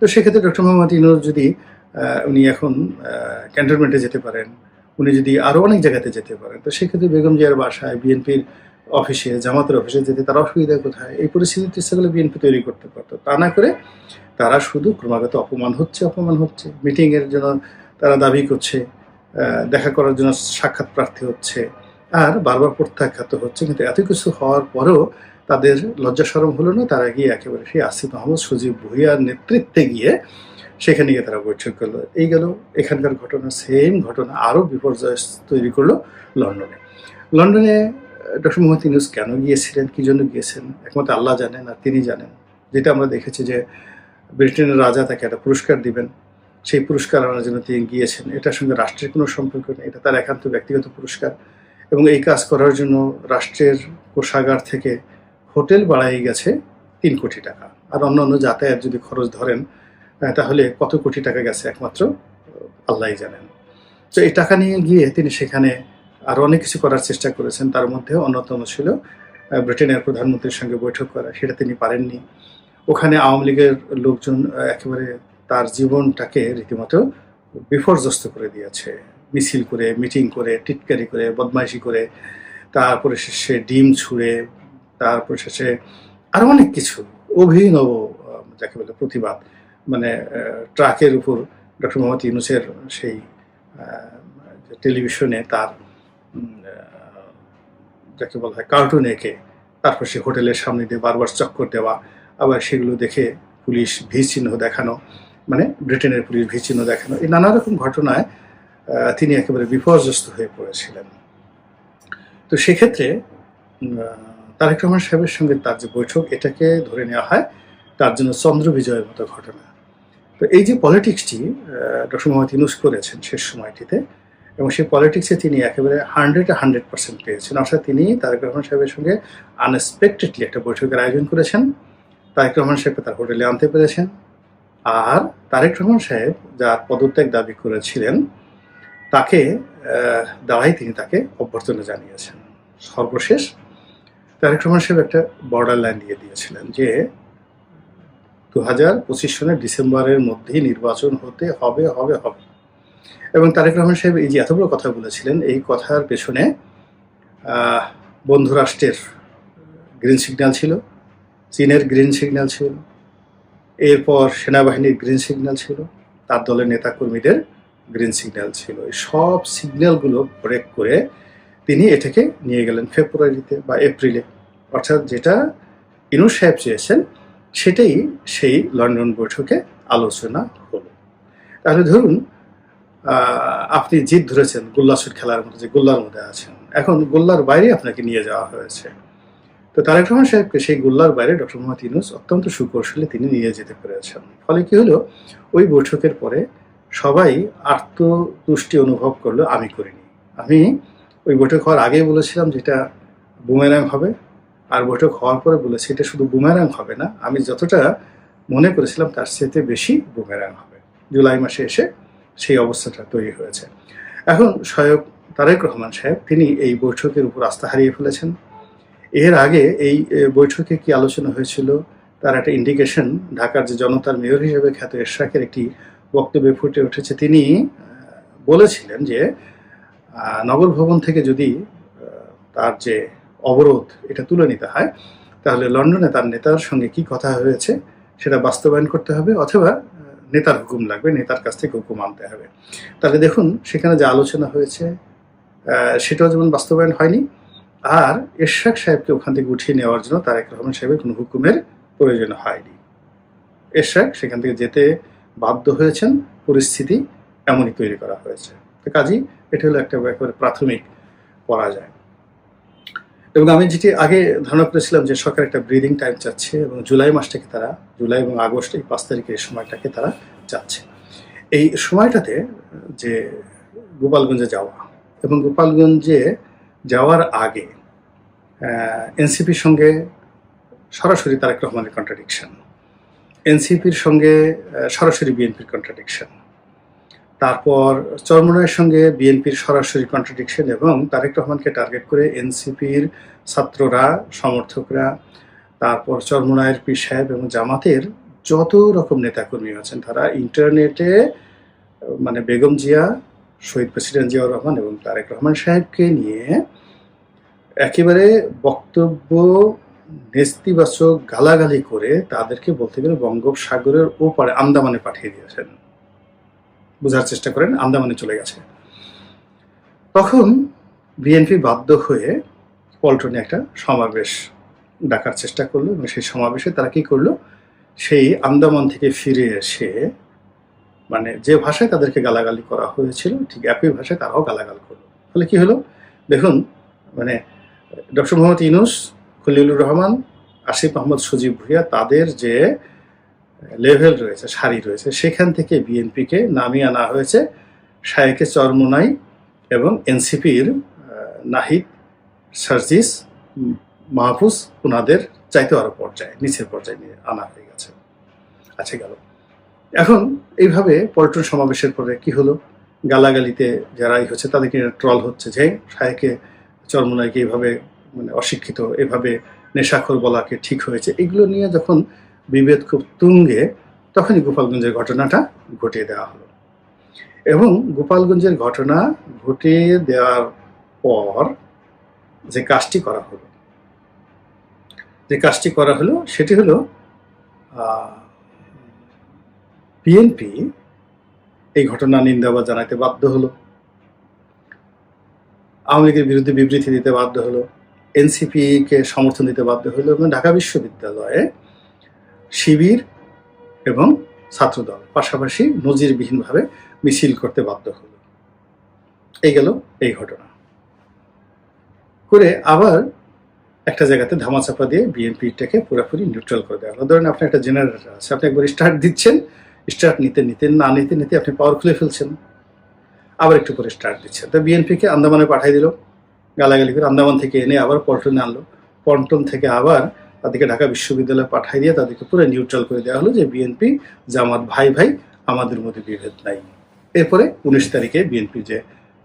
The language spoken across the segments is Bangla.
তো সেক্ষেত্রে ডক্টর মোহাম্মদ ইউনূস যদি উনি এখন ক্যান্টনমেন্টে যেতে পারেন, উনি যদি আরও অনেক জায়গাতে যেতে পারেন, তো সেক্ষেত্রে বেগম জিয়ার বাসায়, বিএনপির অফিসে, জামাতের অফিসে যেতে তার অসুবিধা কোথায়? এই পরিস্থিতি সেগুলো বিএনপি তৈরি করতে পারতো। তা না করে তারা শুধু ক্রমাগত অপমান হচ্ছে, মিটিংয়ের জন্য তারা দাবি করছে, দেখা করার জন্য সাক্ষাৎ প্রার্থী হচ্ছে, আর বারবার প্রত্যাখ্যাত হচ্ছে। কিন্তু এত কিছু হওয়ার পরেও তাদের লজ্জা শরম হলো না, তারা গিয়ে একেবারে সেই আসিফ মাহমুদ, সজীব ভুঁইয়ার নেতৃত্বে গিয়ে সেখানে গিয়ে তারা বৈঠক করলো। এই গেল এখানকার ঘটনা। সেম ঘটনা আরও বিপর্যয় তৈরি করলো লন্ডনে। লন্ডনে ডক্টর মোহাম্মদ ইউনূস কেন গিয়েছিলেন, কী জন্য গিয়েছেন, একমাত্র আল্লাহ জানেন আর তিনি জানেন। যেটা আমরা দেখেছি যে ব্রিটেনের রাজা তাকে একটা পুরস্কার দিবেন, সেই পুরস্কার আনার জন্য তিনি গিয়েছেন। এটার সঙ্গে রাষ্ট্রের কোনো সম্পর্ক নেই, এটা তার একান্ত ব্যক্তিগত পুরস্কার। এবং এই কাজ করার জন্য রাষ্ট্রের কোষাগার থেকে হোটেল বাড়াই গেছে 3 কোটি টাকা। আর অন্যান্য যাতায়াত যদি খরচ ধরেন তাহলে কত কোটি টাকা গেছে একমাত্র আল্লাহই জানেন। তো এই টাকা নিয়ে গিয়ে তিনি সেখানে আরও অনেক কিছু করার চেষ্টা করেছেন। তার মধ্যে অন্যতম ছিল ব্রিটেনের প্রধানমন্ত্রীর সঙ্গে বৈঠক করা, সেটা তিনি পারেননি। ওখানে আওয়ামী লীগের লোকজন একেবারে তার জীবনটাকে রীতিমতো বিপর্যস্ত করে দিয়েছে। মিছিল করে, মিটিং করে, টিটকারি করে, বদমাইশি করে, তারপরে শেষে ডিম ছুঁড়ে, তারপরে শেষে আরও অনেক কিছু অভিনব যাকে বলে প্রতিবাদ, মানে ট্রাকের উপর ডক্টর মোহাম্মদ ইউনূসের সেই টেলিভিশনে তার যাকে বলা হয় কার্টুন এঁকে তারপর সে হোটেলের সামনে দিয়ে বারবার চক্কর দেওয়া, আবার সেগুলো দেখে পুলিশ ভি চিহ্ন দেখানো, মানে ব্রিটেনের পুলিশ ভি চিহ্ন দেখানো, এই নানা রকম ঘটনায় তিনি একেবারে বিপর্যস্ত হয়ে পড়েছিলেন। তো সেক্ষেত্রে তারেক রহমান সাহেবের সঙ্গে তার যে বৈঠক, এটাকে ধরে নেওয়া হয় তার জন্য চন্দ্র বিজয়ের মতো ঘটনা। তো এই যে পলিটিক্সটি ডক্টর মোহাম্মদ ইউনূস করেছেন শেষ সময়টিতে, এবং সেই পলিটিক্সে তিনি একেবারে 100% পেয়েছেন। অর্থাৎ তিনি তারেক রহমান সাহেবের সঙ্গে আনএক্সপেক্টেডলি একটা বৈঠকের আয়োজন করেছেন, তারেক রহমান সাহেবকে তার হোটেলে আনতে পেরেছেন, আর তারেক রহমান সাহেব যার পদত্যাগ দাবি করেছিলেন তাকে দ্বারাই তিনি তাকে অভ্যর্থনা জানিয়েছেন। সর্বশেষ তারেক রহমান সাহেব একটা বর্ডার লাইন দিয়ে দিয়েছিলেন যে 2025 সনের ডিসেম্বরের মধ্যেই নির্বাচন হতে হবে। এবং তারেক রহমান সাহেব এই যে এত বড় কথা বলেছিলেন, এই কথার পেছনে বন্ধু রাষ্ট্রের গ্রিন সিগন্যাল ছিল, চীনের গ্রিন সিগন্যাল ছিল, এরপর সেনাবাহিনীর গ্রিন সিগন্যাল ছিল, তার দলের নেতাকর্মীদের গ্রিন সিগন্যাল ছিল। এই সব সিগন্যালগুলো ব্রেক করে তিনি এটাকে নিয়ে গেলেন ফেব্রুয়ারিতে বা এপ্রিলে। অর্থাৎ যেটা ইউনূস সাহেব চেয়েছেন সেটাই সেই লন্ডন বৈঠকে আলোচনা হলো। তাহলে ধরুন আপনি জিদ ধরেছেন গোল্লাছুট খেলার মতো, যে গোল্লার মধ্যে আছেন, এখন গোল্লার বাইরে আপনাকে নিয়ে যাওয়া হয়েছে। তো তারেক রহমান সাহেবকে সেই গোল্লার বাইরে ডক্টর মোহাম্মদ ইউনূস অত্যন্ত সুকৌশলে তিনি নিয়ে যেতে পেরেছেন। ফলে কি হলো, ওই বৈঠকের পরে সবাই আত্মতুষ্টি অনুভব করলো, আমি করিনি। আমি ওই বৈঠক হওয়ার আগেই বলেছিলাম যেটা বুমেরাং হবে, আর বৈঠক হওয়ার পরে বলেছি এটা শুধু বুমেরাং হবে না, আমি যতটা মনে করেছিলাম তার চেয়ে বেশি বুমেরাং হবে। জুলাই মাসে এসে সেই অবস্থাটা তৈরি হয়েছে। এখন স্বয়ং তারেক রহমান সাহেব তিনি এই বৈঠকের উপর আস্থা হারিয়ে ফেলেছেন। এর আগে এই বৈঠকে কি আলোচনা হয়েছিল তার একটা ইন্ডিকেশন ঢাকার যে জনতার মেয়র হিসেবে খ্যাত এরশাকের একটি বক্তব্যে ফুটে উঠেছে। তিনি বলেছিলেন যে নগর ভবন থেকে যদি তার যে অবরোধ এটা তুলে নিতে হয়, তাহলে লন্ডনে তার নেতার সঙ্গে কি কথা হয়েছে সেটা বাস্তবায়ন করতে হবে, অথবা নেতার হুকুম লাগবে, নেতার কাছ থেকে হুকুম আনতে হবে। তাহলে দেখুন সেখানে যে আলোচনা হয়েছে সেটাও যেমন বাস্তবায়ন হয়নি, আর এরশাক সাহেবকে ওখান থেকে উঠিয়ে নেওয়ার জন্য তারেক রহমান সাহেবের কোনো হুকুমের প্রয়োজন হয়নি। এরশাক সেখান থেকে যেতে বাধ্য হয়েছেন, পরিস্থিতি এমনই তৈরি করা হয়েছে। তো কাজেই এটা হলো একটা একেবারে প্রাথমিক পরাজয়। এবং আমি যেটি আগে ধারণা করেছিলাম যে সরকার একটা ব্রিদিং টাইম চাচ্ছে, এবং জুলাই মাসটাকে তারা, জুলাই এবং আগস্ট এই 5 তারিখের সময়টাকে তারা চাচ্ছে। এই সময়টাতে যে গোপালগঞ্জে যাওয়া, এবং গোপালগঞ্জে যাওয়ার আগে এনসিপির সঙ্গে সরাসরি তারেক রহমানের কন্ট্রাডিকশন, এনসিপির সঙ্গে সরাসরি বিএনপির কন্ট্রাডিকশন, তারপর চরমোনাইয়ের সঙ্গে বিএনপির সরাসরি কন্ট্রাডিকশন, এবং তারেক রহমানকে টার্গেট করে এনসিপির ছাত্ররা, সমর্থকরা, তারপর চরমোনাইয়ের পীর সাহেব এবং জামাতের যত রকম নেতাকর্মী আছেন তারা ইন্টারনেটে মানে বেগম জিয়া, শহীদ প্রেসিডেন্ট জিয়াউর রহমান এবং তারেক রহমান সাহেবকে নিয়ে একেবারে বক্তব্য নেতিবাচক গালাগালি করে তাদেরকে বলতে গেলে বঙ্গোপসাগরের ওপারে আন্দামানে পাঠিয়ে দিয়েছেন। বোঝার চেষ্টা করেন, আন্দামানে চলে গেছে। তখন বিএনপি বাধ্য হয়ে পল্টনে একটা সমাবেশ ডাকার চেষ্টা করলো এবং সেই সমাবেশে তারা কি করলো, সেই আন্দামান থেকে ফিরে এসে মানে যে ভাষায় তাদেরকে গালাগালি করা হয়েছিল ঠিক একই ভাষায় তারাও গালাগাল করলো। ফলে কি হলো দেখুন, মানে ডক্টর মোহাম্মদ ইউনূস, খলিলুর রহমান, আসিফ মাহমুদ সজীব ভুঁইয়া তাদের যে লেভেল রয়েছে, সারি রয়েছে, সেখান থেকে বিএনপিকে নামিয়ে আনা হয়েছে শায়েকে চরমোনাই এবং এনসিপির নাহিদ, সার্জিস, মাহফুজ ওনাদের চাইতে আরো পর্যায়ে নিচের পর্যায়ে নিয়ে আনা হয়ে গেছে। আচ্ছা গেল। এখন এইভাবে পল্টন সমাবেশের পরে কি হলো, গালাগালিতে যারাই হচ্ছে তাদেরকে ট্রল হচ্ছে যে শায়েকে চরমোনাইকে এইভাবে মানে অশিক্ষিত, এভাবে নেশাখোর বলাকে ঠিক হয়েছে। এগুলো নিয়ে যখন বিভেদ খুব তুঙ্গে, তখনই গোপালগঞ্জের ঘটনাটা ঘটিয়ে দেওয়া হলো। এবং গোপালগঞ্জের ঘটনা ঘটিয়ে দেওয়ার পর যে কাজটি করা হলো সেটি হলো বিএনপি এই ঘটনা নিন্দা বা জানাতে বাধ্য হলো, আওয়ামী লীগের বিরুদ্ধে বিবৃতি দিতে বাধ্য হলো, এনসিপিকে সমর্থন দিতে বাধ্য হলো এবং ঢাকা বিশ্ববিদ্যালয়ে শিবির এবং ছাত্রদল পাশাপাশি নজিরবিহীনভাবে মিছিল করতে বাধ্য হলো। এই গেল এই ঘটনা। করে আবার একটা জায়গাতে ধামাচাপা দিয়ে বিএনপিটাকে পুরোপুরি নিউট্রাল করে দেওয়া হলো। ধরেন আপনার একটা জেনারেটর আছে, আপনি একবার স্টার্ট দিচ্ছেন, স্টার্ট নিতে নিতে আপনি পাওয়ার খুলে ফেলছেন, আবার একটু করে স্টার্ট দিচ্ছেন। তো বিএনপিকে আন্দামানে পাঠিয়ে দিল, গালাগালি করে আন্দামান থেকে এনে আবার পল্টনে আনলো, পল্টন থেকে আবার তাদেরকে ঢাকা বিশ্ববিদ্যালয়ে পাঠিয়ে দিয়ে তাদেরকে পুরো নিউট্রাল করে দেওয়া হলো যে বিএনপি জামাত ভাই ভাই, আমাদের মধ্যে বিভেদ নাই। এরপরে 19 তারিখে বিএনপি যে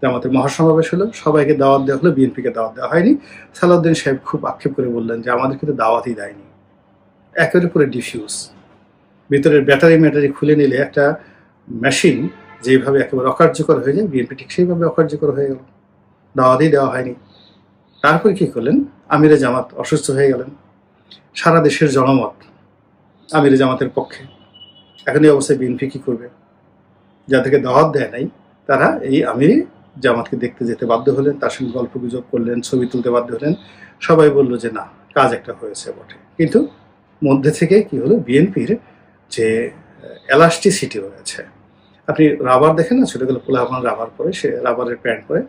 জামাতের মহাসমাবেশ হলো, সবাইকে দাওয়াত দেওয়া হলো, বিএনপিকে দাওয়াত দেওয়া হয়নি। সালাউদ্দিন সাহেব খুব আক্ষেপ করে বললেন যে আমাদেরকে তো দাওয়াতই দেয়নি। একেবারে পুরো ডিফিউজ, ভিতরের ব্যাটারি খুলে নিলে একটা মেশিন যেভাবে একেবারে অকার্যকর হয়ে যায়, বিএনপি ঠিক সেইভাবে অকার্যকর হয়ে গেল, দাওয়াতই দেওয়া হয়নি। তারপরে কি করলেন, আমিরে জামাত অসুস্থ হয়ে গেলেন, সারা দেশের জনমত আমিরে জামাতের পক্ষে। এখন এই অবস্থায় বিএনপি কি করবে? যাদেরকে দাওয়াত দেয় নাই তারা এই আমিরে জামাতকে দেখতে যেতে বাধ্য হলেন, তার সঙ্গে গল্প গুজব করলেন, ছবি তুলতে বাধ্য হলেন। সবাই বলল যে না, কাজ একটা হয়েছে বটে। কিন্তু মধ্যে থেকে কি হলো, বিএনপির যে এলাস্টিসিটি রয়েছে, আপনি রাবার দেখেন না, ছোটগুলো পোলাপান রাবার পরে, সে রাবারের প্যান্ট পরে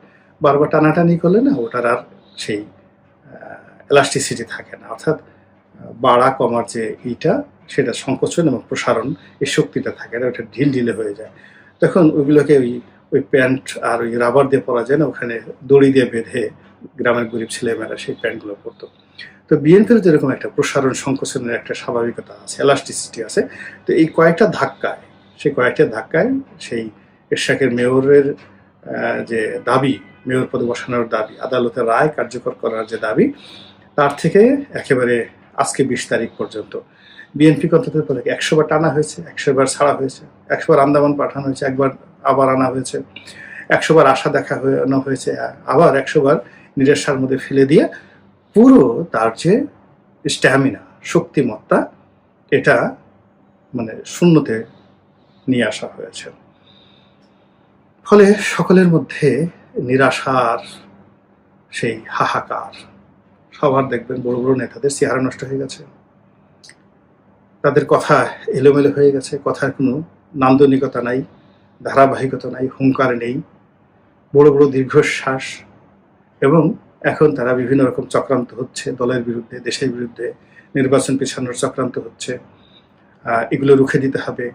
বারবার টানাটানি করলে না, ওটার আর সেই এলাস্টিসিটি থাকে না, অর্থাৎ বাড়া কমার যে এইটা, সেটা সংকোচন এবং প্রসারণ, এই শক্তিটা থাকে না, ওটা ঢিলে হয়ে যায়। তখন ওইগুলোকে ওই প্যান্ট আর ওই রাবার দিয়ে পরা যায় না, ওখানে দড়ি দিয়ে বেঁধে গ্রামের গরিব ছেলেমেয়েরা সেই প্যান্টগুলো পরতো। তো বিএনপির যেরকম একটা প্রসারণ সংকোচনের একটা স্বাভাবিকতা আছে, এলাস্টিসিটি আছে। তো এই কয়েকটা ধাক্কায় সেই এরশাকের মেয়রের যে দাবি, মেয়র পদে বসানোর দাবি, আদালতের রায় কার্যকর করার যে দাবি, তার থেকে একেবারে আজকে 20 তারিখ পর্যন্ত বিএনপি অন্তত 100 বার টানা হয়েছে, 100 বার ছাড়া হয়েছে, 100 বার আন্দামান পাঠানো হয়েছে, একবার আবার আনা হয়েছে, 100 বার আশা দেখানো হয়েছে, আবার 100 বার নিরাশার মধ্যে ফেলে দিয়ে পুরো তার যে স্ট্যামিনা, শক্তিমত্তা, এটা মানে শূন্যতে নিয়ে আসা হয়েছে। ফলে সকলের মধ্যে নিরাশার সেই হাহাকার। সবার দেখবেন বড় বড় নেতাদের চেহারা নষ্ট হয়ে গেছে, তাদের কথা এলোমেলো হয়ে গেছে, কথার কোনো নান্দনিকতা নাই, ধারাবাহিকতা নাই, হুঙ্কার নেই, বড় বড় দীর্ঘশ্বাস। এবং এখন তারা বিভিন্ন রকম চক্রান্ত হচ্ছে, দলের বিরুদ্ধে, দেশের বিরুদ্ধে, নির্বাচন পেছানোর চক্রান্ত হচ্ছে, এগুলো রুখে দিতে হবে।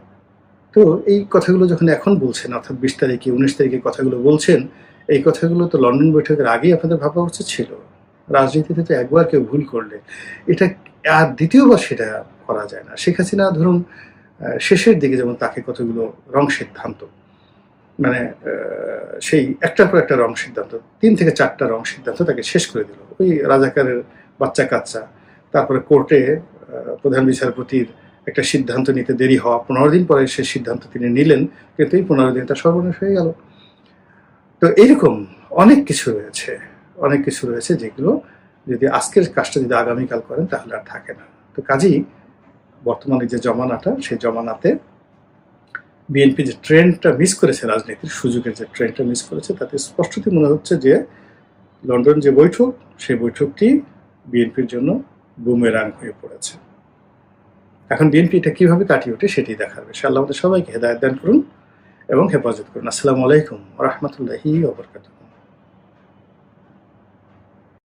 তো এই কথাগুলো যখন এখন বলছেন, অর্থাৎ 20 তারিখে 19 তারিখে কথাগুলো বলছেন, এই কথাগুলো তো লন্ডন বৈঠকের আগেই আপনাদের ভাবা উচিত ছিল। রাজনীতিতে তো একবার কেউ ভুল করলে এটা আর দ্বিতীয়বার সেটা করা যায় না। শেখ হাসিনা ধরুন শেষের দিকে যেমন তাকে কতগুলো রং সিদ্ধান্ত, মানে সেই একটার পর একটা রং সিদ্ধান্ত, 3 থেকে 4টা রং সিদ্ধান্ত তাকে শেষ করে দিল। ওই রাজাকারের বাচ্চা কাচ্চা, তারপরে কোর্টে প্রধান বিচারপতির একটা সিদ্ধান্ত নিতে দেরি হওয়া, 15 দিন পরে সে সিদ্ধান্ত তিনি নিলেন, কিন্তু এই 15 দিনটা সর্বনাশ হয়ে গেল। তো এইরকম অনেক কিছু রয়েছে যেগুলো যদি আজকের কাজটা যদি আগামীকাল করেন তাহলে আর থাকে না। তো কাজেই বর্তমানে যে জমানাটা, সেই জমানাতে বিএনপি যে ট্রেন্ডটা মিস করেছে, রাজনীতির সুযোগের যে ট্রেন্ডটা মিস করেছে, তাতে স্পষ্টতই মনে হচ্ছে যে লন্ডন যে বৈঠক, সেই বৈঠকটি বিএনপির জন্য বুমেরাং হয়ে পড়েছে। এখন বিএনপি এটা কিভাবে কাটিয়ে ওঠে সেটি দেখার বিষয়। আল্লাহ আমাদের সবাইকে হেদায়েত দান করুন এবং হেফাজত করুন। আসসালামু আলাইকুম ওয়া রাহমাতুল্লাহি ওয়া বারাকাতুহু।